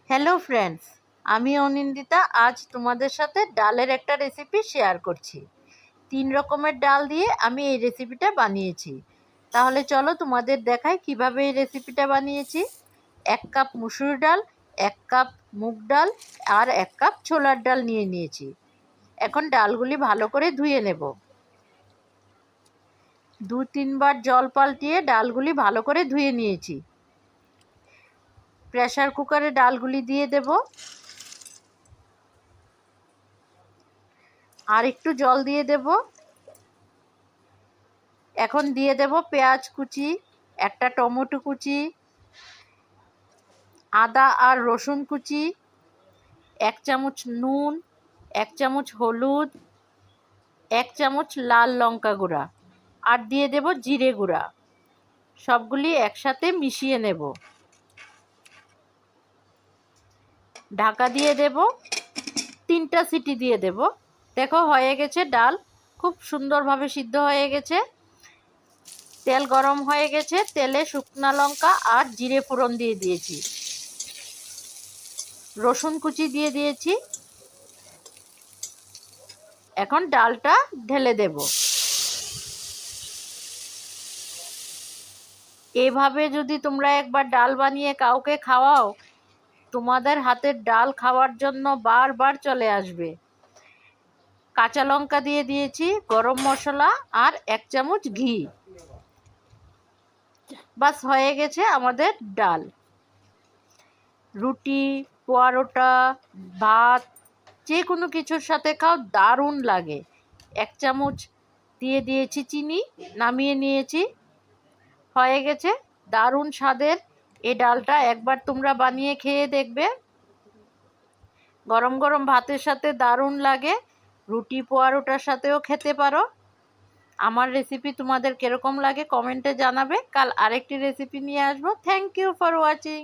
Hello friends, আমি অনিন্দিতা। আজ তোমাদের সাথে ডালের একটা রেসিপি শেয়ার করছি। 3 রকমের ডাল দিয়ে আমি এই রেসিপিটা বানিয়েছি। তাহলে চলো তোমাদের দেখাই কিভাবে এই রেসিপিটা বানিয়েছি। 1 কাপ মুসুর ডাল, 1 কাপ মুগ ডাল আর 1 কাপ ছোলার ডাল নিয়ে নিয়েছি। এখন ডালগুলি ভালো করে ধুয়ে নেব। 2-3 বার জল পাল্টিয়ে ডালগুলি ভালো করে ধুয়ে নিয়েছি। প্রেসার কুকারে ডালগুলি দিয়ে দেব। আর একটু জল দিয়ে দেব। এখন দিয়ে দেব পেঁয়াজ কুচি, একটা টমেটো কুচি, আদা আর রসুন কুচি, 1 চামচ নুন, 1 চামচ হলুদ, 1 চামচ লাল লঙ্কা গুঁড়া আর দিয়ে দেব জিরে গুঁড়া। সবগুলি একসাথে মিশিয়ে নেব। ঢাকা দিয়ে দেব। 3টা সিটি দিয়ে দেব। দেখো হয়ে গেছে, ডাল খুব সুন্দরভাবে সিদ্ধ হয়ে গেছে। তেল গরম হয়ে গেছে, তেলে শুকনো লঙ্কা আর জিরে ফোড়ন দিয়ে দিয়েছি। রসুন কুচি দিয়ে দিয়েছি। এখন ডালটা ঢেলে দেব। এভাবে যদি তোমরা একবার ডাল বানিয়ে কাউকে খাওয়াও, তোমাদের হাতের ডাল খাওয়ার জন্য বারবার চলে আসবে। কাঁচা লঙ্কা দিয়ে দিয়েছি, গরম মশলা আর 1 চামচ ঘি। বাস হয়ে গেছে আমাদের ডাল। রুটি, পরোটা, ভাত যে কোনো কিছুর সাথে খাও, দারুণ লাগে। 1 চামচ দিয়ে দিয়েছি চিনি, নামিয়ে নিয়েছি। হয়ে গেছে দারুণ স্বাদের এই ডালটা। একবার তোমরা বানিয়ে খেয়ে দেখবে। গরম গরম ভাতের সাথে দারুণ লাগে। রুটি পরোটার সাথেও খেতে পারো। আমার রেসিপি তোমাদের কিরকম লাগে কমেন্টে জানাবে। কাল আরেকটি রেসিপি নিয়ে আসবো। Thank you for watching.